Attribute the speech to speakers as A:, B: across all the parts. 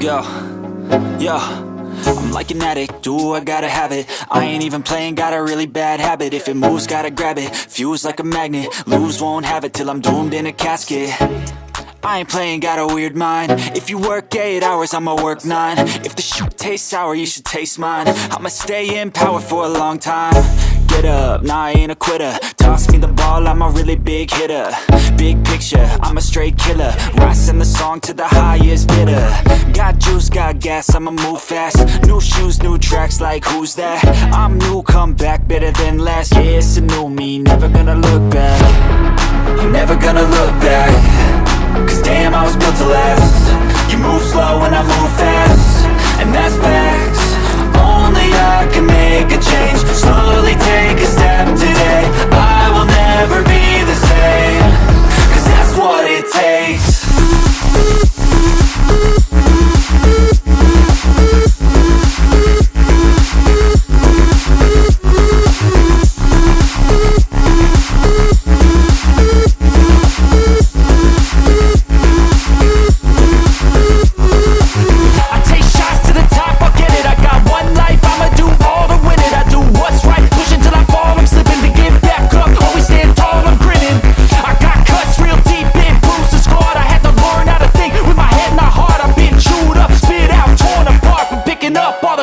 A: go. Yeah, I'm like an addict, do I gotta have it. I ain't even playing, got a really bad habit. If it moves, gotta grab it, fuse like a magnet. Lose, won't have it till I'm doomed in a casket. I ain't playing, got a weird mind. If you work 8 hours, I'ma work 9. If the shoot tastes sour, you should taste mine. I'ma stay in power for a long time. Get up, nah, I ain't a quitter. Toss me the ball, I'm a really big hitter. Big picture, I'm a straight killer. Rising the song to the highest bidder. Got juice, got gas, I'ma move fast. New shoes, new tracks, like who's that? I'm new, come back, better than last. Yeah, it's a new me, never gonna look back. I'm never gonna look back. Cause damn, I was built to last. You move slow and I move fast, and that's facts. Only I can make a change. Slowly take a step today. I will never be the same. Cause that's what it takes.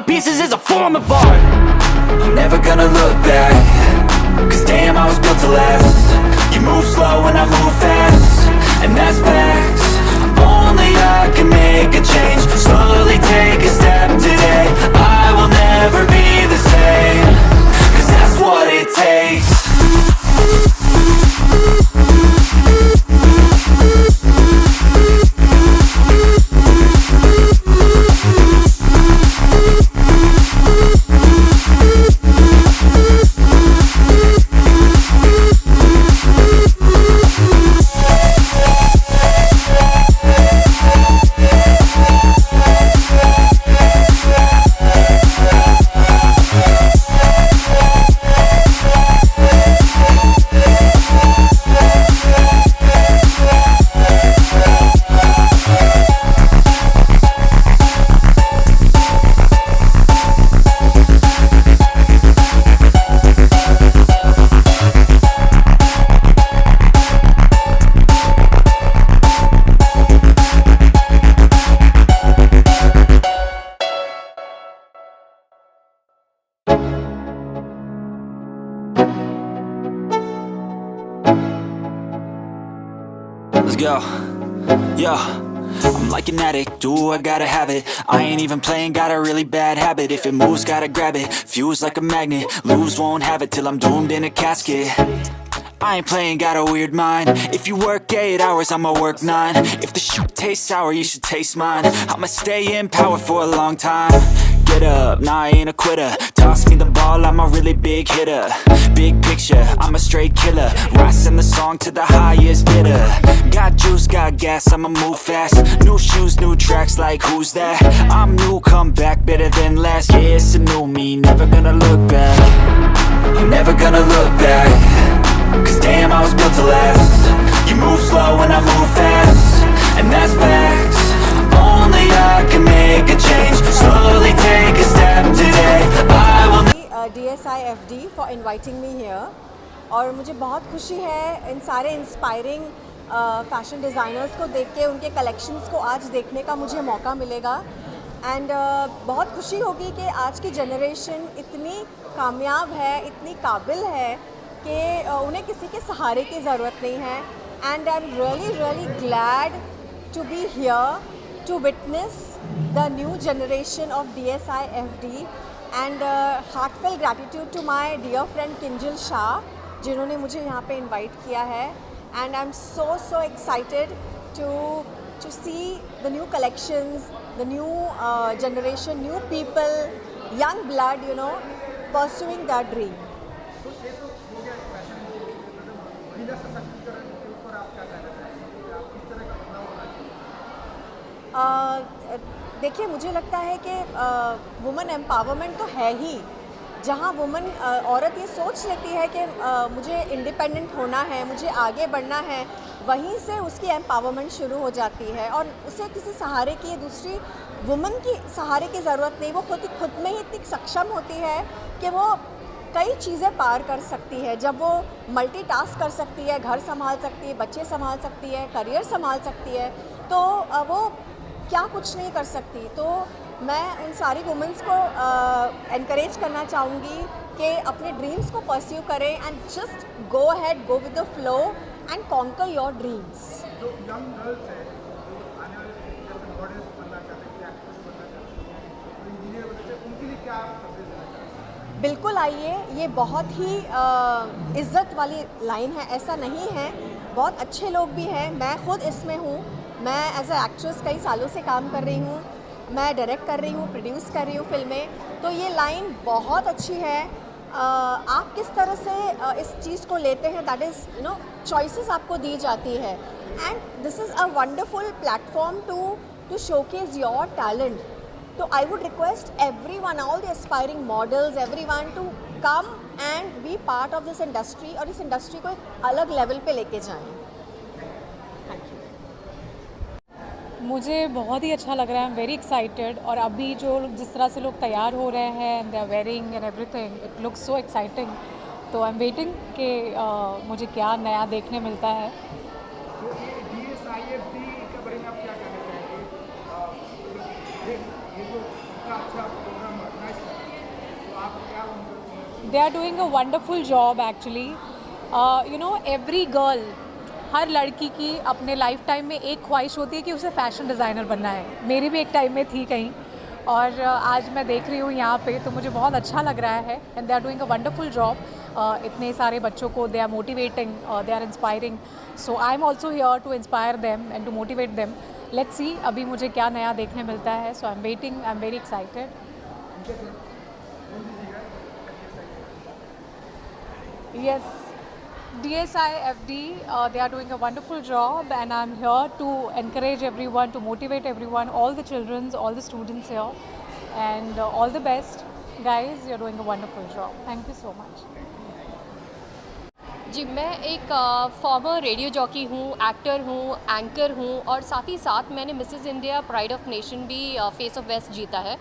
A: Pieces is a form of art. I'm never gonna look back. Cause damn, I was built to last. You move slow and I move fast, and that's facts. Only I can make a change. Slowly take a step today. I will never be the same. Cause that's what it takes. Let's go. Yeah, I'm like an addict, do I gotta have it. I ain't even playing, got a really bad habit. If it moves, gotta grab it, fuse like a magnet. Lose, won't have it till I'm doomed in a casket. I ain't playing, got a weird mind. If you work 8 hours, I'ma work 9. If the shoot tastes sour, you should taste mine. I'ma stay in power for a long time. Get up, nah, I ain't a quitter. Toss me the ball, I'm a really big hitter. Big picture, I'm a straight killer. Rising the song to the highest bidder. Got juice, got gas, I'ma move fast. New shoes, new tracks, like who's that? I'm new, come back, better than last. Yeah, it's a new me, never gonna look back. I'm never gonna look back. Cause damn, I was built to last. You move slow and I move fast, and that's facts. Only I can make a change. Slowly take a step today. I will DSI-FD for inviting me here. और मुझे बहुत खुशी है इन सारे inspiring fashion designers को देख के, उनके कलेक्शंस को आज देखने का मुझे मौका मिलेगा. एंड बहुत खुशी होगी कि आज की जनरेशन इतनी कामयाब है, इतनी काबिल है कि उन्हें किसी के सहारे की ज़रूरत नहीं है. And I am really glad to be here to witness the new generation of DSI-FD, and heartfelt gratitude to my dear friend Kinjal Shah जिन्होंने मुझे यहाँ पे invite किया है. And I'm so excited to see the new collections, the new generation, new people, young blood, you know, pursuing their dream. देखिए, मुझे लगता है कि वुमेन एम्पावरमेंट तो है ही. जहाँ वुमेन औरत ये सोच लेती है कि मुझे इंडिपेंडेंट होना है, मुझे आगे बढ़ना है,
B: वहीं से उसकी एम्पावरमेंट शुरू हो जाती है और उसे किसी सहारे की, दूसरी वुमन की सहारे की ज़रूरत नहीं। वो खुद में ही इतनी सक्षम होती है कि वो कई चीज़ें पार कर सकती है। जब वो मल्टीटास्क कर सकती है, घर संभाल सकती है, बच्चे संभाल सकती है, करियर संभाल सकती है, तो वो क्या कुछ नहीं कर सकती। तो मैं उन सारी वुमेंस को एनकरेज करना चाहूँगी कि अपने ड्रीम्स को परस्यू करें and just go ahead, go with the flow and conquer your dreams.
C: जो यंग गर्ल्स हैं, जो आने वाले फ्यूचर में मॉडल्स बनना चाहते हैं, एक्ट्रेस बनना चाहते हैं, तो इंजीनियर बनना चाहते हैं, उनके लिए क्या आप संदेश देना चाहते हैं?
B: बिल्कुल आइए, ये बहुत ही इज़्ज़त वाली लाइन है, ऐसा नहीं है। बहुत अच्छे लोग भी हैं, मैं खुद इसमें हूँ। मैं एज ए एक्ट्रेस कई सालों से काम कर रही हूँ, मैं डायरेक्ट कर रही हूँ, प्रोड्यूस कर रही हूँ फिल्में, तो ये लाइन बहुत अच्छी है। आप किस तरह से इस चीज़ को लेते हैं, that is you know choices आपको दी जाती है and this is a wonderful platform to showcase your talent. तो I would request everyone, all the aspiring models, everyone to come and be part of this industry और इस industry को एक अलग लेवल पे लेके जाएं। Thank you.
D: मुझे बहुत ही अच्छा लग रहा है, आई एम वेरी एक्साइटेड। और अभी जो जिस तरह से लोग तैयार हो रहे हैं, they are wearing and everything, it looks so exciting. तो आई एम वेटिंग कि मुझे क्या नया देखने मिलता है।
C: तो ये DSIFD के बारे में आप क्या कहना चाहेंगे? ये जो इतना अच्छा प्रोग्राम ऑर्गेनाइज कर रहे हैं, तो आप क्या उनको?
D: They are doing a wonderful job actually. You know, every girl, हर लड़की की अपने लाइफ टाइम में एक ख्वाहिश होती है कि उसे फ़ैशन डिज़ाइनर बनना है। मेरी भी एक टाइम में थी कहीं, और आज मैं देख रही हूँ यहाँ पे, तो मुझे बहुत अच्छा लग रहा है। And they are doing a wonderful job. इतने सारे बच्चों को they are motivating, they are inspiring. So I am also here to inspire them and to motivate them. Let's see अभी मुझे क्या नया देखने मिलता है। So I am waiting, I am very excited. Yes, DSIFD, they are doing a wonderful job, and I'm here to encourage everyone, to motivate everyone, all the children, all the students here, and all the best. Guys, you're doing a wonderful job. Thank you so much.
E: जी, मैं एक farmer radio jockey हूँ, actor हूँ, anchor हूँ, और साथ ही साथ मैंने Mrs India pride of nation भी फेस ऑफ वेस्ट जीता है।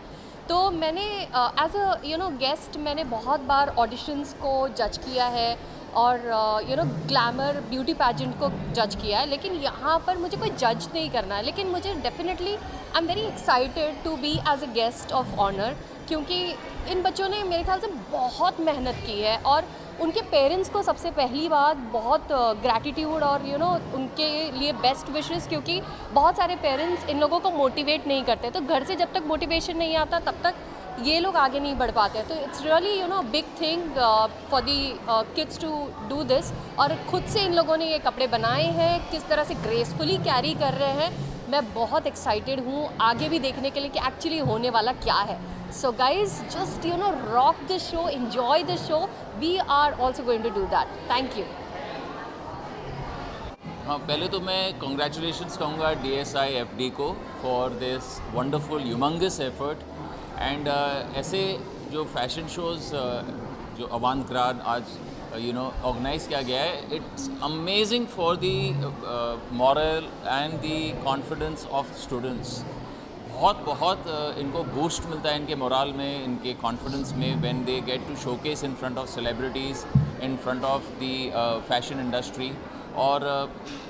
E: तो मैंने एज अ गेस्ट मैंने बहुत बार ऑडिशंस को जज किया है और ग्लैमर ब्यूटी पैजेंट को जज किया है, लेकिन यहाँ पर मुझे कोई जज नहीं करना है। लेकिन मुझे definitely I am very excited to be as a guest of honour, क्योंकि इन बच्चों ने मेरे ख्याल से बहुत मेहनत की है, और उनके पेरेंट्स को सबसे पहली बात बहुत ग्रैटिट्यूड और उनके लिए बेस्ट विशेस, क्योंकि बहुत सारे पेरेंट्स इन लोगों को मोटिवेट नहीं करते। तो घर से जब तक मोटिवेशन नहीं आता तब तक ये लोग आगे नहीं बढ़ पाते। तो it's really big thing for the kids to do this. और खुद से इन लोगों ने ये कपड़े बनाए हैं, किस तरह से ग्रेसफुली कैरी कर रहे हैं। मैं बहुत एक्साइटेड हूँ आगे भी देखने के लिए कि एक्चुअली होने वाला क्या है। So guys, just rock the show, enjoy the show. We are also going to do that. Thank you.
F: हाँ, पहले तो मैं कॉन्ग्रेचुलेशंस कहूँगा DSIFD को for this wonderful humongous effort. And ऐसे जो फैशन शोज़ जो अवांतग्राद आज ऑर्गेनाइज किया गया है, it's amazing for the moral and the confidence of students. बहुत इनको बूस्ट मिलता है इनके मोरल में, इनके कॉन्फिडेंस में, when they get to showcase in front of celebrities, in front of the fashion industry. और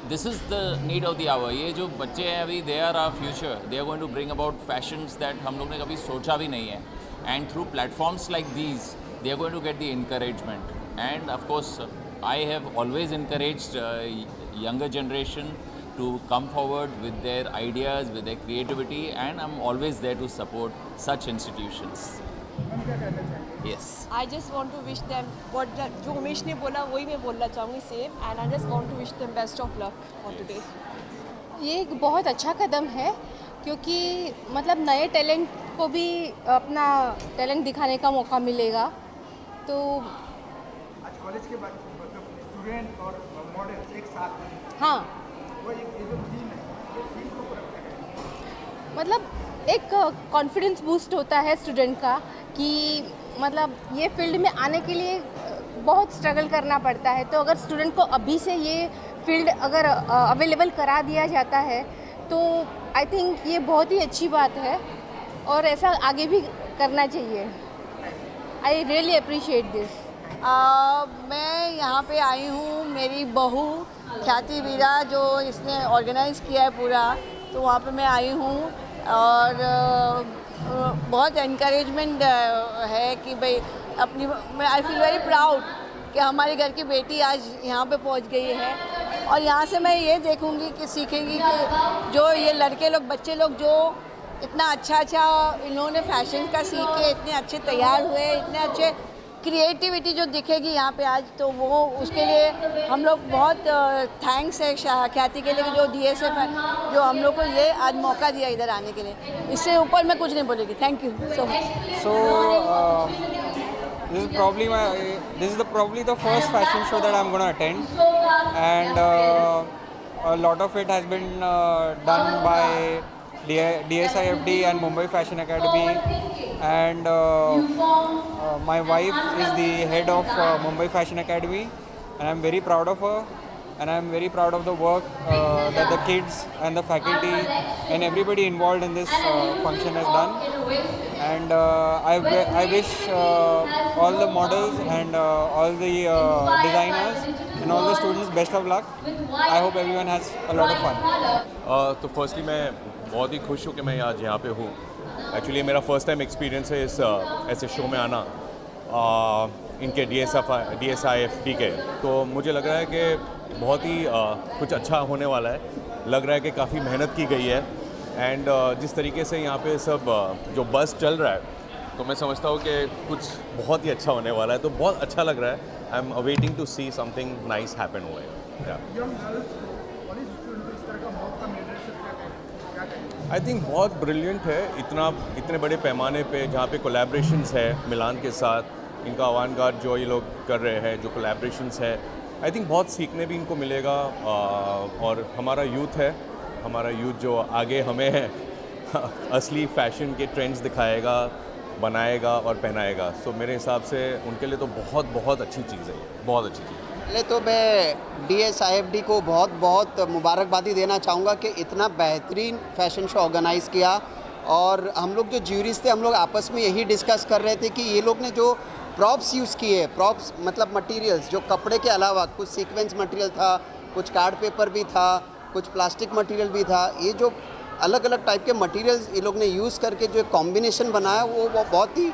F: this is the need of the hour. ये जो बच्चे हैं अभी, they are our future, they are going to bring about fashions that हम लोग ने कभी सोचा भी नहीं है। And through platforms like these they are going to get the encouragement. And of course, I have always encouraged younger generation to come forward with their ideas, with their creativity, and I'm always there to support such institutions. Yes.
G: I just want to wish them what जो उमेश ने बोला वही मैं बोलना चाहूँगी same, and I just want to wish them best of luck for today.
H: ये एक बहुत अच्छा कदम है, क्योंकि मतलब नए टैलेंट को भी अपना टैलेंट दिखाने का मौका मिलेगा। तो
C: आज कॉलेज के बाद मतलब स्टूडेंट और मॉडल एक साथ हैं।
H: हाँ,
C: वो ये जो थीम है, ये थीम को पूरा करेंगे।
H: मतलब एक कॉन्फिडेंस बूस्ट होता है स्टूडेंट का कि मतलब ये फील्ड में आने के लिए बहुत स्ट्रगल करना पड़ता है। तो अगर स्टूडेंट को अभी से ये फील्ड अगर अवेलेबल करा दिया जाता है तो आई थिंक ये बहुत ही अच्छी बात है और ऐसा आगे भी करना चाहिए। I really appreciate this.
I: मैं यहाँ पे आई हूँ, मेरी बहू ख्याति वीरा जो इसने ऑर्गेनाइज़ किया है पूरा, तो वहाँ पे मैं आई हूँ और बहुत एनकरेजमेंट है कि भाई अपनी, मैं आई फील वेरी प्राउड कि हमारे घर की बेटी आज यहाँ पे पहुँच गई है। और यहाँ से मैं ये देखूँगी कि सीखेंगी कि जो ये लड़के लोग, बच्चे लोग जो इतना अच्छा इन्होंने फैशन का सीख के इतने अच्छे तैयार हुए, इतने अच्छे क्रिएटिविटी जो दिखेगी यहाँ पे आज, तो वो उसके लिए हम लोग बहुत थैंक्स है ख्याति के लिए जो DSF है जो हम लोग को ये आज मौका दिया इधर आने के लिए। इससे ऊपर मैं कुछ नहीं बोलेगी। Thank you so much.
J: So this is probably the first fashion show that I'm going to attend, and a lot of it has been done by DSIFD and Mumbai Fashion Academy, and my wife is the head of Mumbai Fashion Academy, and I'm very proud of her, and I'm very proud of the work that the kids and the faculty and everybody involved in this function has done. And I wish all the models and all the designers and all the students best of luck. I hope everyone has a lot of fun.
K: तो firstly मैं बहुत ही खुश हूँ कि मैं आज यहाँ पे हूँ। एक्चुअली मेरा फर्स्ट टाइम एक्सपीरियंस है इस ऐसे शो में आना, इनके DSIFD के। तो मुझे लग रहा है कि बहुत ही कुछ अच्छा होने वाला है। लग रहा है कि काफ़ी मेहनत की गई है, एंड जिस तरीके से यहाँ पे सब जो बस चल रहा है, तो मैं समझता हूँ कि कुछ बहुत ही अच्छा होने वाला है। तो बहुत अच्छा लग रहा है। I am awaiting to see something nice happen हुए। आई थिंक बहुत ब्रिलियंट है, इतने बड़े पैमाने पे जहाँ पे कोलैबोरेशंस है मिलान के साथ, इनका अवांगार्ड जो ये लोग कर रहे हैं, जो कोलैबोरेशंस है, आई थिंक बहुत सीखने भी इनको मिलेगा। और हमारा यूथ जो आगे हमें असली फैशन के ट्रेंड्स दिखाएगा, बनाएगा और पहनाएगा। सो मेरे हिसाब से उनके लिए तो बहुत अच्छी चीज़ है, बहुत अच्छी चीज़।
L: पहले तो मैं DSIFD को बहुत मुबारकबादी देना चाहूँगा कि इतना बेहतरीन फ़ैशन शो ऑर्गेनाइज़ किया। और हम लोग जो ज्यूरीज थे, हम लोग आपस में यही डिस्कस कर रहे थे कि ये लोग ने जो प्रॉप्स यूज़ किए, प्रॉप्स मतलब मटेरियल्स, जो कपड़े के अलावा कुछ सीक्वेंस मटेरियल था, कुछ कार्ड पेपर भी था, कुछ प्लास्टिक मटेरियल भी था, ये जो अलग अलग टाइप के मटेरियल्स ये लोग ने यूज़ करके जो कॉम्बिनेशन बनाया वो बहुत ही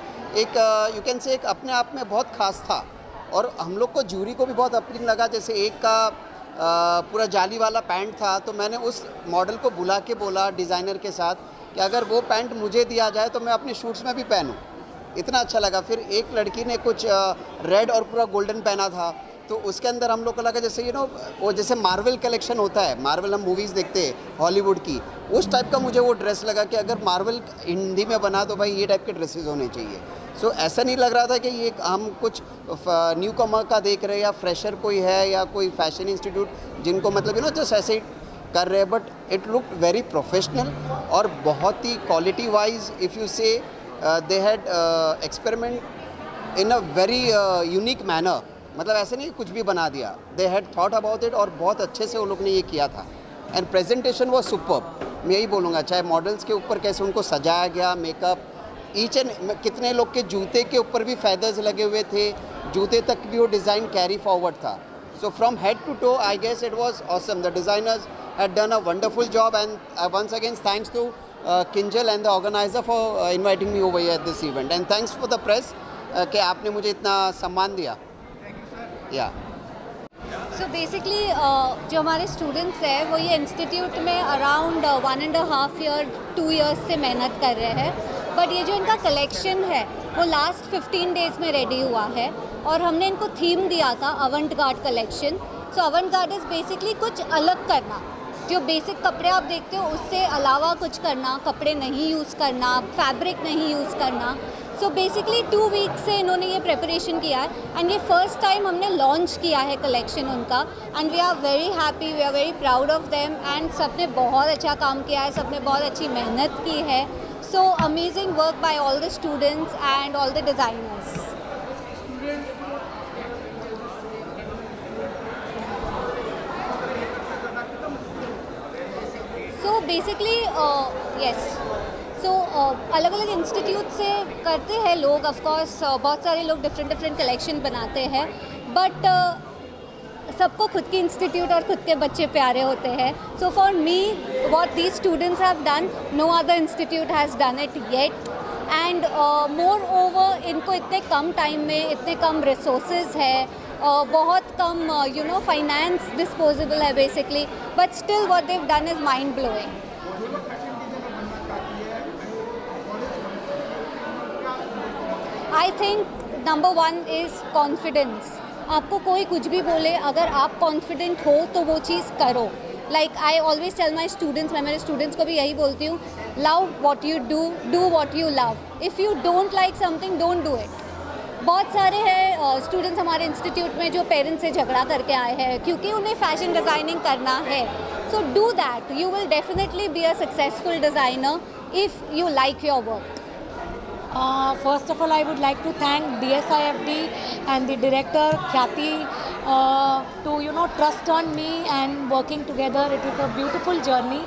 L: एक यू कैन से एक अपने आप में बहुत ख़ास था। और हम लोग को जूरी को भी बहुत अपील लगा। जैसे एक का पूरा जाली वाला पैंट था, तो मैंने उस मॉडल को बुला के बोला डिज़ाइनर के साथ कि अगर वो पैंट मुझे दिया जाए तो मैं अपने शूट्स में भी पहनूं। इतना अच्छा लगा। फिर एक लड़की ने कुछ रेड और पूरा गोल्डन पहना था, तो उसके अंदर हम लोग को लगा जैसे वो जैसे मार्वल कलेक्शन होता है, मार्वल हम मूवीज़ देखते हैं हॉलीवुड की, उस टाइप का मुझे वो ड्रेस लगा कि अगर मार्वल हिंदी में बना तो भाई ये टाइप के ड्रेसेस होने चाहिए। सो ऐसा नहीं लग रहा था कि ये हम कुछ न्यू कमर का देख रहे हैं या फ्रेशर कोई है या कोई फैशन इंस्टीट्यूट जिनको मतलब जस्ट ऐसे ही कर रहे हैं, but it look very professional और बहुत ही क्वालिटी वाइज इफ़ यू से they had experiment in a very unique manner. मतलब ऐसे नहीं कुछ भी बना दिया, they had thought about it और बहुत अच्छे से वो लोग ने ये किया था। एंड प्रेजेंटेशन वॉज सुपर्ब, मैं यही बोलूँगा। चाहे मॉडल्स के ऊपर कैसे उनको सजाया गया, मेकअप, ईच एंड कितने लोग के जूते के ऊपर भी फैदर्स लगे हुए थे, जूते तक भी वो डिज़ाइन कैरी फॉरवर्ड था। So from head to toe I guess it was awesome. The designers had done a wonderful job and once again thanks to Kinjal and the organiser for inviting me over here at this event and thanks for the press कि आपने मुझे इतना सम्मान दिया। या
M: so basically जो हमारे students हैं वो ये इंस्टीट्यूट में अराउंड 1.5 ईयर 2 इयर्स से मेहनत कर रहे हैं, बट ये जो इनका कलेक्शन है वो लास्ट 15 डेज़ में रेडी हुआ है और हमने इनको थीम दिया था अवंट-गार्ड कलेक्शन। सो अवंट-गार्ड इज़ बेसिकली कुछ अलग करना, जो बेसिक कपड़े आप देखते हो उससे अलावा कुछ करना, कपड़े नहीं यूज़ करना, फैब्रिक नहीं यूज़ करना। सो बेसिकली 2 वीक से इन्होंने ये प्रिपरेशन किया है एंड ये फर्स्ट टाइम हमने लॉन्च किया है कलेक्शन उनका and we are very happy, we are very proud of them and सब ने बहुत अच्छा काम किया है, सब ने बहुत अच्छी मेहनत की है। So amazing work by all the students and all the designers. Basically yes, so अलग अलग इंस्टीट्यूट से करते हैं लोग, ऑफ कोर्स बहुत सारे लोग डिफरेंट कलेक्शन बनाते हैं, बट सबको खुद की इंस्टीट्यूट और खुद के बच्चे प्यारे होते हैं. So for me what these students have done, no other institute has done it yet. And moreover इनको इतने कम टाइम में इतने कम रिसोर्सेज है, बहुत कम फाइनेंस डिस्पोजेबल है basically, but still what they've done is mind blowing. I think number 1 is confidence. आपको कोई कुछ भी बोले, अगर आप कॉन्फिडेंट हो तो वो चीज़ करो. Like I always tell my students, मैं मेरे स्टूडेंट्स को भी यही बोलती हूँ, love what you do what you love. If you don't like something, don't do it. बहुत सारे हैं स्टूडेंट्स हमारे इंस्टीट्यूट में जो पेरेंट्स से झगड़ा करके आए हैं क्योंकि उन्हें फैशन डिज़ाइनिंग करना है. So do that, you will definitely be a successful designer if you like your work.
D: First of all, I would like to thank DSIFD and the director Khyati to trust on me and working together. It is a beautiful journey.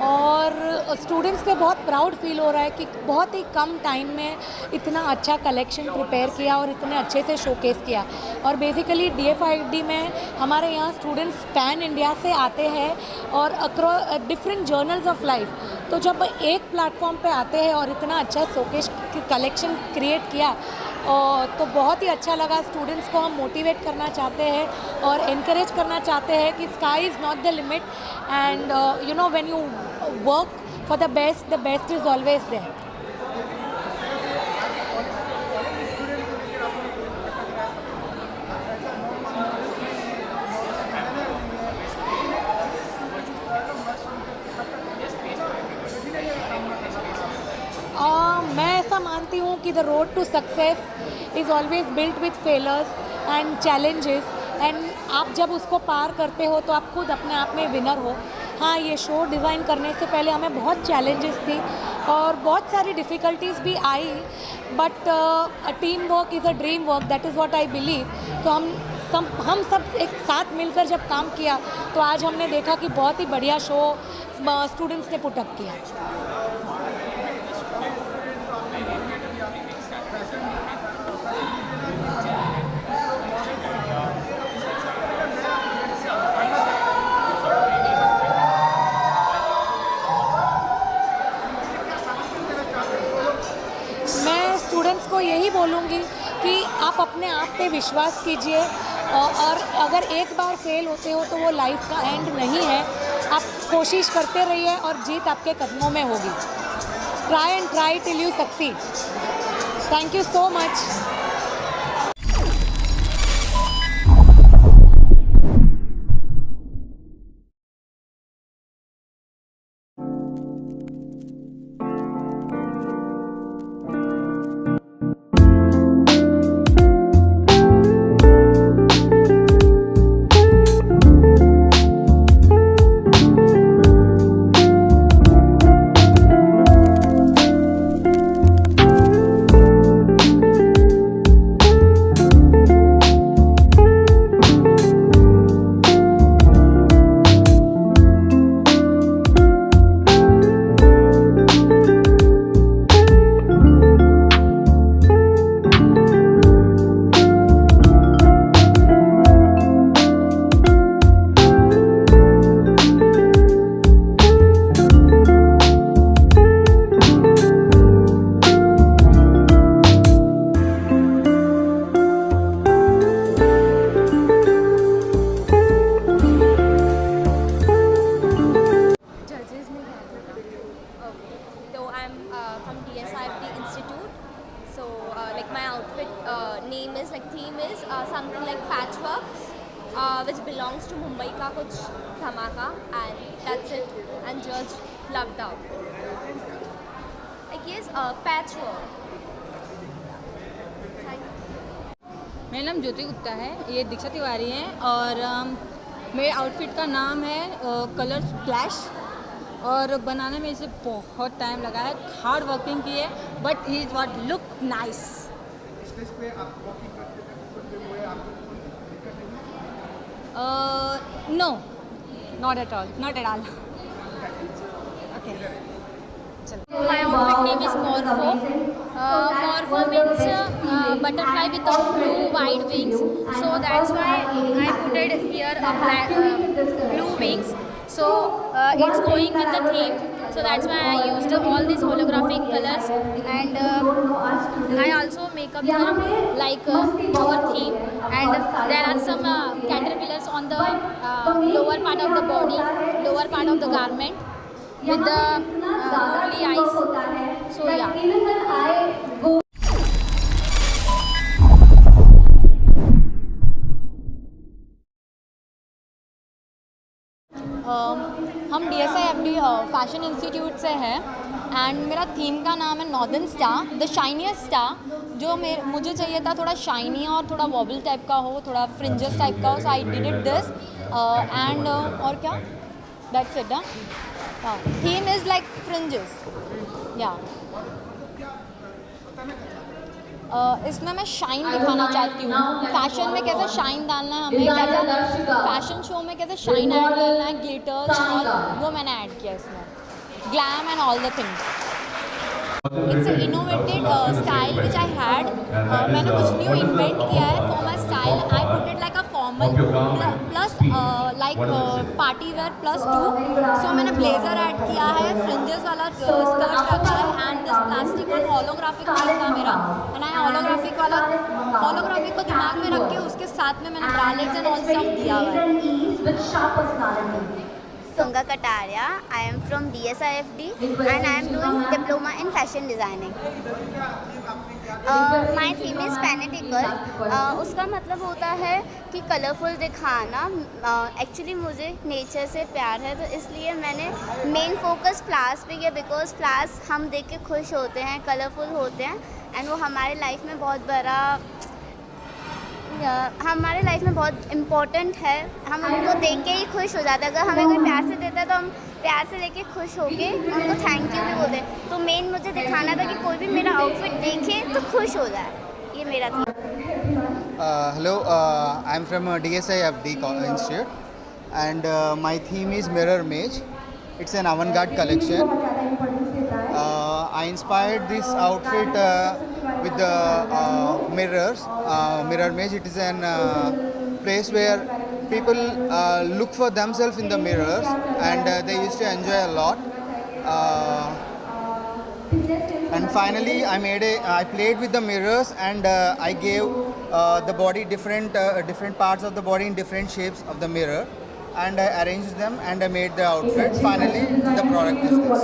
D: और students पे बहुत proud feel हो रहा है कि बहुत ही कम time में इतना अच्छा कलेक्शन प्रिपेयर किया और इतने अच्छे से शोकेस किया. और बेसिकली DFID में हमारे यहाँ स्टूडेंट्स पैन इंडिया से आते हैं और across different journals of life. तो जब एक प्लेटफॉर्म पे आते हैं और इतना अच्छा शोकेस कलेक्शन क्रिएट किया तो बहुत ही अच्छा लगा. स्टूडेंट्स को हम मोटिवेट करना चाहते हैं और इनकरेज करना चाहते हैं कि sky is not the limit, and when you work for the best is always there. मैं ऐसा मानती हूँ कि the road to success is always built with failures and challenges, and आप जब उसको पार करते हो तो आप खुद अपने आप में विनर हो. हाँ, ये शो डिज़ाइन करने से पहले हमें बहुत चैलेंजेस थी और बहुत सारी डिफ़िकल्टीज़ भी आई, but team work is a dream work, that is what I believe. तो हम सब एक साथ मिलकर जब काम किया तो आज हमने देखा कि बहुत ही बढ़िया शो स्टूडेंट्स ने पुटअप किया. को यही बोलूँगी कि आप अपने आप पे विश्वास कीजिए, और अगर एक बार फेल होते हो तो वो लाइफ का एंड नहीं है. आप कोशिश करते रहिए और जीत आपके कदमों में होगी. Try and try till you succeed. Thank you so much.
N: name is theme is something like patchwork, which belongs to Mumbai ka kuch dhamaka, and that's it. And judge loved out. Like yes, patchwork.
O: मेरा नाम ज्योति गुप्ता है, ये दीक्षा तिवारी हैं और मेरे outfit का नाम है कलर स्प्लैश और बनाने में इसे बहुत टाइम लगा है, हार्ड वर्किंग की है, but he is what look nice. No, not at all.
D: Okay
N: My outfit name is Morpho. Morpho means butterfly with blue white wings. So that's why I put it here a black blue wings. So it's going with the theme. So that's why I used all these holographic colors, and I also make up like our theme. And there are some caterpillars on the lower part of the body, lower part of the garment with the googly eyes. So yeah.
O: हम DSIFD fashion institute से हैं and मेरा theme का नाम है northern star, the शाइनिएस्ट star. जो मुझे चाहिए था थोड़ा शाइनी और थोड़ा वॉबल टाइप का हो, थोड़ा फ्रिंजेस टाइप का हो, so I did it this and और क्या, that's it. Theme is like fringes या इसमें मैं शाइन दिखाना चाहती हूँ। फैशन में कैसे शाइन डालना है हमें, कैसे फैशन शो में कैसे शाइन ऐड करना है, ग्लिटर्स और वो मैंने ऐड किया इसमें, glam and all the things. It's innovated style which I had. मैंने कुछ न्यू इन्वेंट किया है for my style. I put it like a formal plus like party wear plus 2। सो मैंने ब्लेजर ऐड किया है, फ्रिंजेस वाला स्कर्ट रखा है एंड दिस प्लास्टिक और होलोग्राफिक थीम था मेरा। एंड आई होलोग्राफिक को दिमाग में रख के उसके साथ में मैंने ब्रालेट्स एंड ऑल स्टफ दिया हुआ है।
P: Tunga Kataria. I am from DSIFD and I am doing diploma in fashion designing. My theme is fanatical. उसका मतलब होता है कि कलरफुल दिखाना। एक्चुअली मुझे नेचर से प्यार है, तो इसलिए मैंने मेन फोकस फ्लावर्स पे किया, बिकॉज फ्लावर्स हम देख के खुश होते हैं, कलरफुल होते हैं एंड वो हमारे लाइफ में बहुत बड़ा हमारे लाइफ में बहुत इम्पोर्टेंट है। हम उनको देख के ही खुश हो जाते हैं। अगर हमें कोई प्यार से देता है तो हम प्यार से लेके खुश होके उनको थैंक यू भी बोलते हैं। तो मेन मुझे दिखाना था कि कोई भी मेरा आउटफिट देखे तो खुश हो जाए, ये मेरा था।
Q: Hello, I am from DSIFD Institute and my theme is Mirror Mage. It's an avant-garde collection. I inspired this outfit with the mirrors. Mirror Mage, it is an place where people look for themselves in the mirrors and they used to enjoy a lot. And finally I played with the mirrors and I gave the body different parts of the body in different shapes of the mirror, and I arranged them and I made the outfit. Finally the product is this.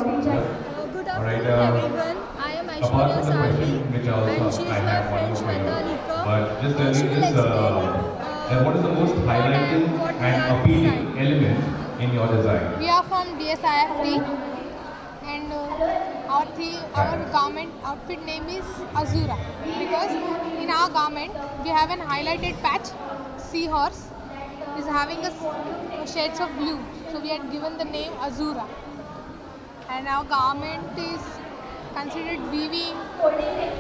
R: Good afternoon everyone. I am Aishwarya Salvi and she is my friend Shweta Lika. She will explain
S: what is the most highlighting and appealing element in your design?
R: We are from DSIFD and our garment outfit name is Azura, because in our garment we have an highlighted patch. Seahorse is having a shades of blue, so we had given the name Azura. And our garment is considered weaving,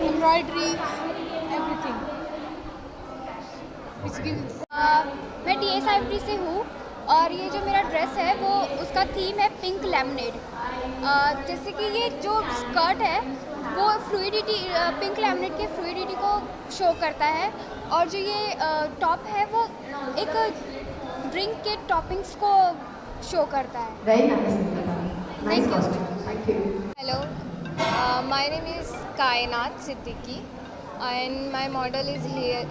R: embroidery, everything. Which gives
N: मैं DSIFD से हूँ और ये जो मेरा dress है वो उसका थीम है पिंक लेमनेड। जैसे कि ये जो स्कर्ट है वो फ्लूइडिटी, पिंक लेमनेड के फ्लूइडिटी को शो करता है, और जो ये टॉप है वो एक ड्रिंक के टॉपिंग्स को शो करता है। Thank you.
T: Hello, my name is कायनात Siddiqui and my model is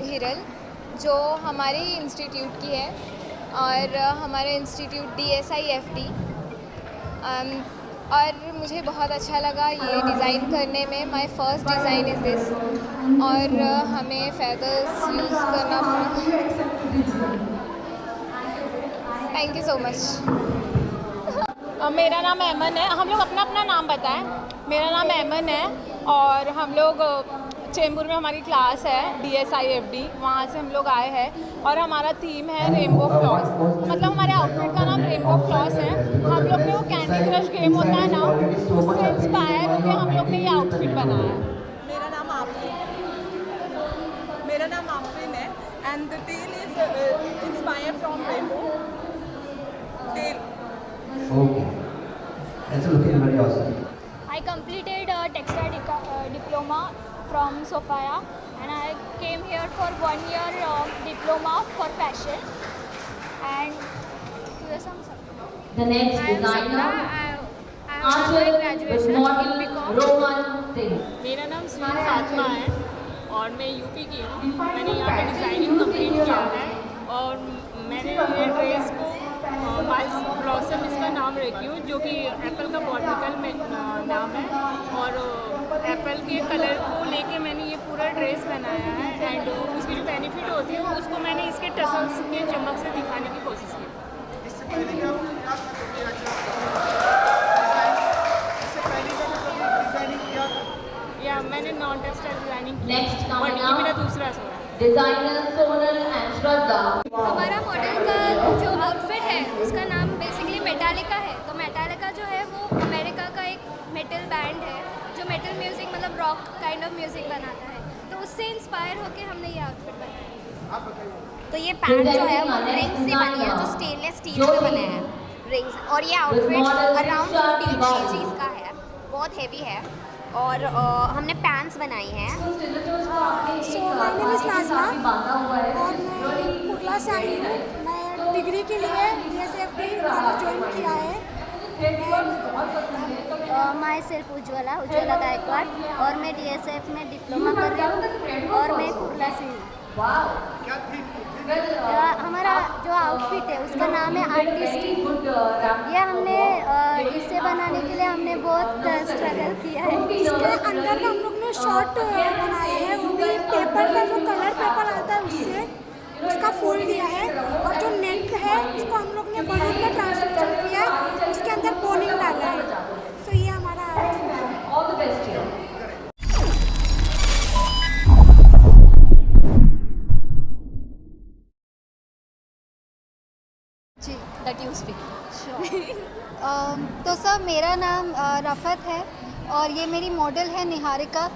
T: Hiral, जो हमारे इंस्टीट्यूट की है और हमारा इंस्टीट्यूट DSIFD। और मुझे बहुत अच्छा लगा ये डिज़ाइन करने में। My first design is this, और हमें फेदर्स यूज़ करना पड़ा। Thank you so much.
D: मेरा नाम अमन है। हम लोग अपना अपना नाम बताएं। मेरा नाम अमन है और हम लोग चेंबूर में हमारी क्लास है DSIFD, वहाँ से हम लोग आए हैं और हमारा थीम है रेनबो फ्लॉस। मतलब हमारे आउटफिट का नाम रेनबो फ्लॉस है। हम लोग ने वो कैंडी क्रश गेम होता है ना, उससे इंस्पायर होकर हम लोग ने ये आउटफिट बनाया है।
U: मेरा नाम आफरीन है and the tail is inspired from rainbow tail.
V: Okay, that's looking very awesome.
N: diploma from Sophia, and I came here for 1 year diploma for fashion. And
A: The next designer, Archer with model Roman Singh.
V: मेरा नाम सुनील फातिमा है और मैं UP की हूँ। मैंने यहाँ पे डिज़ाइनिंग कंप्लीट किया है और मैंने ये ड्रेस को माइल्स ब्लॉसम इसका नाम रखी हूँ, जो कि एप्पल का बॉटनिकल में नाम है, और एप्पल के कलर को लेके मैंने ये पूरा ड्रेस बनाया है। एंड उसकी जो बेनिफिट होती है उसको मैंने इसके टसल्स के चमक से दिखाने की कोशिश की। या मैंने नॉन टेक्सटाइल डिजाइनिंग की, और ये मेरा दूसरा शो है।
A: डिजाइनर सोनल एंड श्रद्धा।
T: हमारा मॉडल का जो आउटफिट है उसका नाम बेसिकली मेटालिका है। तो मेटालिका जो है वो अमेरिका का एक मेटल बैंड है जो मेटल म्यूजिक मतलब रॉक काइंड ऑफ म्यूजिक बनाता है। तो उससे इंस्पायर होकर हमने ये आउटफिट बनाया।
P: तो ये पैंट जो है वो रिंग्स से बनी है, जो स्टेनलेस स्टील से बने हैं रिंग्स। और ये आउटफिट अराउंड 15 kg का है, बहुत हेवी है। और हमने पैंट्स बनाई हैं।
W: सो माय नेम इज़ नाज़मा और मैं पुगला से आई हूँ। मैं डिग्री के लिए DSFD कॉलेज ज्वाइन किया है।
P: माई सेल्फ उज्ज्वला गायकवाड़, और मैं DSF में डिप्लोमा कर रही हूँ और मैं पुगला से हूँ। हमारा जो आउटफिट है उसका नाम है आर्टिस्टिक। ये हमने इसे बनाने के लिए हमने बहुत स्ट्रगल किया है।
W: इसके अंदर में हम लोग ने शॉर्ट बनाए हैं, वो भी पेपर का जो कलर पेपर आता है उससे उसका फूल दिया है। और जो नेक है उसको हम लोग ने बलून में ट्रांसलेशन किया है, उसके अंदर बोनिंग डाला है। सो ये हमारा आउटफिट है।
A: All the best to you.
P: जी, दैट यू स्पीक।
M: तो सर मेरा नाम रफ़त है और ये मेरी मॉडल है निहारिका।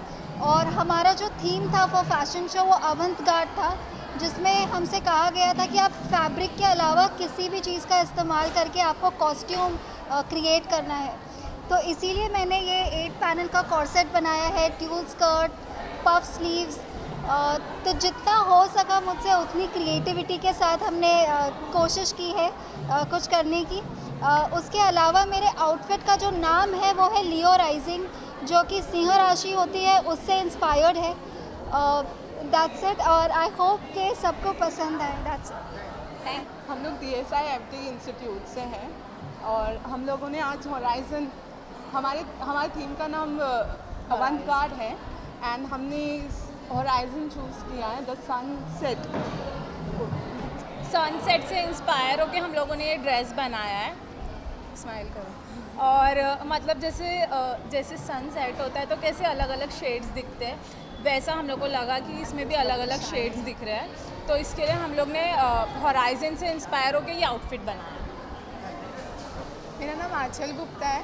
M: और हमारा जो थीम था वो फैशन शो वो अवंत-गार्ड था, जिसमें हमसे कहा गया था कि आप फैब्रिक के अलावा किसी भी चीज़ का इस्तेमाल करके आपको कॉस्ट्यूम क्रिएट करना है। तो इसीलिए मैंने ये 8 पैनल का कॉर्सेट बनाया है, ट्यूल स्कर्ट, पफ स्लीव्स। तो जितना हो सका मुझसे उतनी क्रिएटिविटी के साथ हमने कोशिश की है कुछ करने की। उसके अलावा मेरे आउटफिट का जो नाम है वो है लियो राइजिंग, जो कि सिंह राशि होती है उससे इंस्पायर्ड है। दैट्स इट, और आई होप कि सबको पसंद आए। That's it.
U: हम लोग DSIFD इंस्टीट्यूट से हैं और हम लोगों ने आज हॉराइजन, हमारे थीम का नाम अवंत गार्ड है, एंड हमने हॉराइजन चूज़ किया है द सनसेट।
V: सनसेट से इंस्पायर होकर हम लोगों ने ये ड्रेस बनाया है। स्माइल करो। और मतलब जैसे सनसेट होता है तो कैसे अलग अलग शेड्स दिखते हैं, वैसा हम लोग को लगा कि इसमें भी अलग अलग शेड्स दिख रहे हैं। तो इसके लिए हम लोग ने हॉराइजन से इंस्पायर होकर ये आउटफिट बनाया।
R: मेरा नाम आंचल गुप्ता है।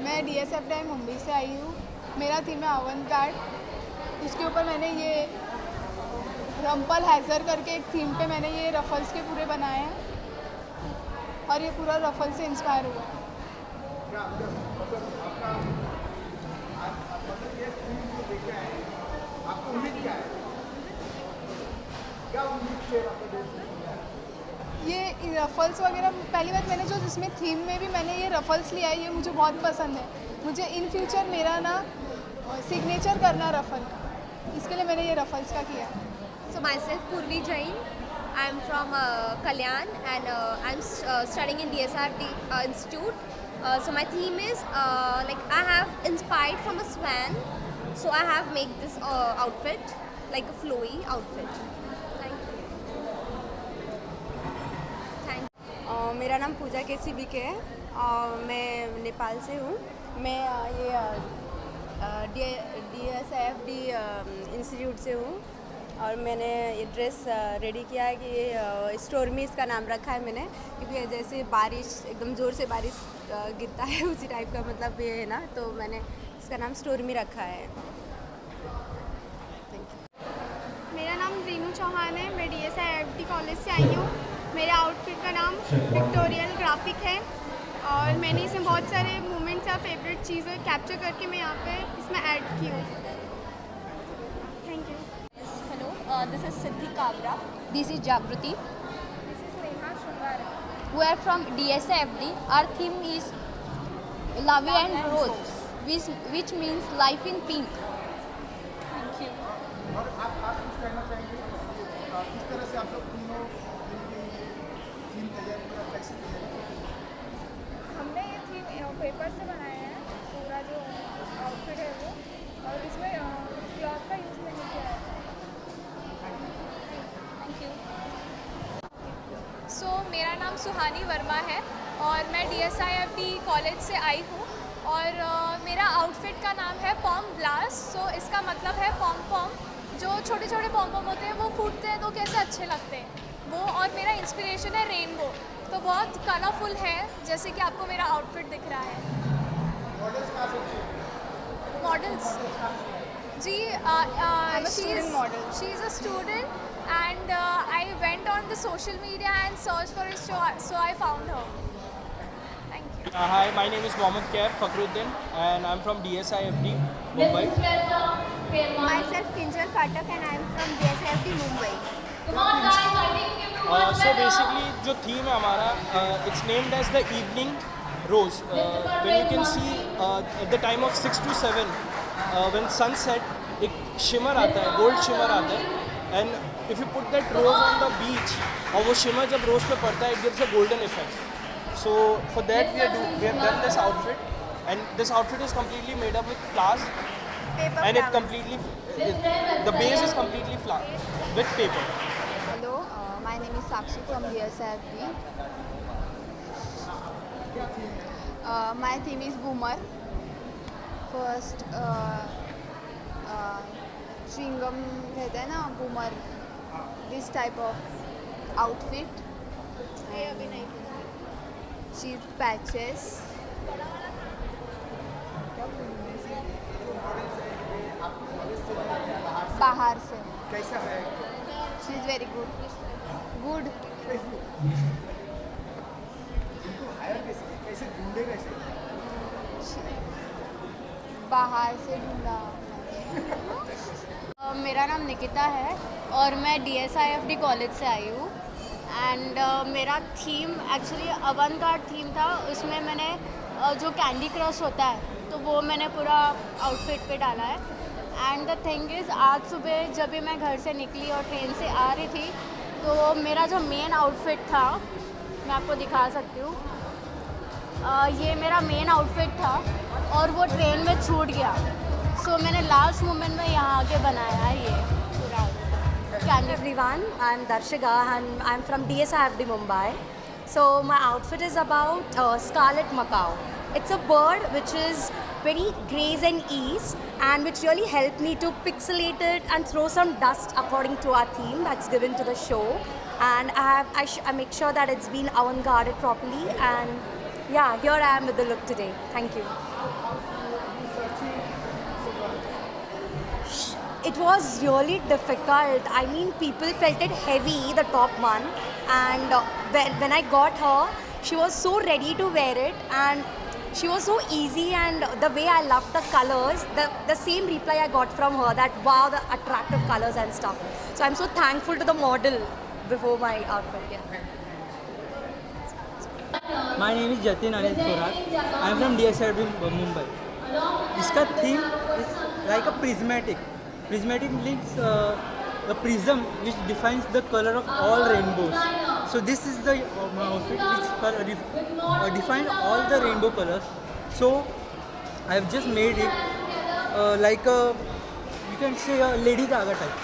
R: मैं DSFD मुंबई से आई हूँ। मेरा थीम है अवंत गार्ड। उसके ऊपर मैंने ये रम्पल हैज़र करके एक थीम पे मैंने ये रफल्स के पूरे बनाए हैं और ये पूरा रफल से इंस्पायर हुआ है। ये रफल्स वगैरह, पहली बात मैंने जो जिसमें थीम में भी मैंने ये रफल्स लिया है, ये मुझे बहुत पसंद है। मुझे इन फ्यूचर मेरा ना सिग्नेचर करना रफल का, इसके लिए मैंने ये रफल्स का किया है।
T: So myself Purvi Jain. I'm from Kalyan and I'm studying in DSRD Institute. So my theme is like I have inspired from a swan. So I have made this outfit like a flowy outfit. Thank you.
B: मेरा नाम पूजा KCBK है और मैं नेपाल से हूँ। मैं ये DSIFD institute से हूँ और मैंने ये ड्रेस रेडी किया है कि ये स्टोर्मी इसका नाम रखा है मैंने, क्योंकि जैसे बारिश एकदम ज़ोर से बारिश गिरता है उसी टाइप का मतलब ये है ना, तो मैंने इसका नाम स्टोर्मी रखा है। Thank you.
W: मेरा नाम रीनू चौहान है। मैं DSIFD कॉलेज से आई हूँ। मेरे आउटफिट का नाम पिक्टोरियल ग्राफिक है और मैंने इसमें बहुत सारे मोमेंट्स या फेवरेट चीज़ें कैप्चर करके मैं यहाँ पे इसमें ऐड की हूँ। Thank you.
E: Hello, this is Siddhi Kabra.
T: This is Jagrati.
W: This is Neha Shungara.
T: We are from DSIFD. Our theme is Love and Rose, which means life in pink.
E: Thank you.
C: और आप कुछ कहना चाहेंगे किस तरह से आप लोग तीनों थीम तैयार पूरा कैसे तैयार
W: हमने ये थीम पेपर से बनाया है, पूरा जो आउटफिट है वो, और इसमें क्लॉथ का यूज़ नहीं किया है।
E: Thank you. So, मेरा नाम सुहानी वर्मा है और मैं DSIFD कॉलेज से आई हूँ और मेरा आउटफिट का नाम है पॉम ब्लास्ट। सो इसका मतलब है पॉम पॉम, जो छोटे छोटे पॉम पॉम होते हैं वो फूटते हैं तो कैसे अच्छे लगते हैं वो। और मेरा इंस्पिरेशन है रेनबो, तो बहुत कलरफुल है जैसे कि आपको मेरा आउटफिट दिख रहा है। मॉडल्स जी, she is a student and I went on the social media and searched for it, so I found her. Thank you.
F: Hi, my name is Mohammad Kaif Fakhruddin and I'm from DSIFD, Mumbai.
W: Myself Kinjal Phatak and I am from DSIFD, Mumbai.
F: So basically, जो theme है हमारा, it's named as the Evening Rose. When you can see at the time of 6 to 7, when sunset, एक shimmer आता है, gold shimmer आता है, and if you put that rose on the beach, और वो shimmer जब rose पे पड़ता है, it gives a golden effect. So for that we have done this outfit, and this outfit is completely made up with flowers, and it completely the base is completely flower with paper.
E: Hello, my name is Sakshi from DSIFD. My theme is boomer. First, chewing-gum रहता है ना, boomer. This type of outfit. Sheet patches. बाहर से.
C: कैसा है?
E: She is very good. Good.
C: इनको higher कैसे ढूंढे कैसे?
E: बाहर से ढूंढा। मेरा नाम निकिता है और मैं DSIFD कॉलेज से आई हूँ एंड मेरा थीम एक्चुअली अवंत-गार्ड थीम था। उसमें मैंने जो कैंडी क्रश होता है तो वो मैंने पूरा आउटफिट पे डाला है। एंड द थिंग इज़, आज सुबह जब भी मैं घर से निकली और ट्रेन से आ रही थी तो मेरा जो मेन आउटफिट था, मैं आपको दिखा सकती हूँ, ये मेरा मेन आउटफिट था और वो ट्रेन में छूट गया। सो मैंने लास्ट मोमेंट में यहाँ आके बनाया है ये पूरा।
G: Hello everyone, I'm Darshika and I'm from DSIFD Mumbai. So my outfit is about scarlet macaw. It's a bird which is very grays and ease and which really helped me to pixelate it and throw some dust according to our theme that's given to the show. And I make sure that it's been avant-garded properly, and yeah, here I am with the look today. Thank you. It was really difficult. I mean, people felt it heavy, the top one, and when I got her, she was so ready to wear it and she was so easy, and the way I loved the colors, the same reply I got from her, that wow, the attractive colors and stuff. So I'm so thankful to the model before my outfit. Yeah.
X: My name is Jatin Anil Sorat. I'm from DSIFD Mumbai. इसका theme is like a prismatic. Prismatic means the prism which defines the color of all rainbows. So this is the outfit which defines all the rainbow colors. So I have just made it like a, you can say a Lady Gaga type.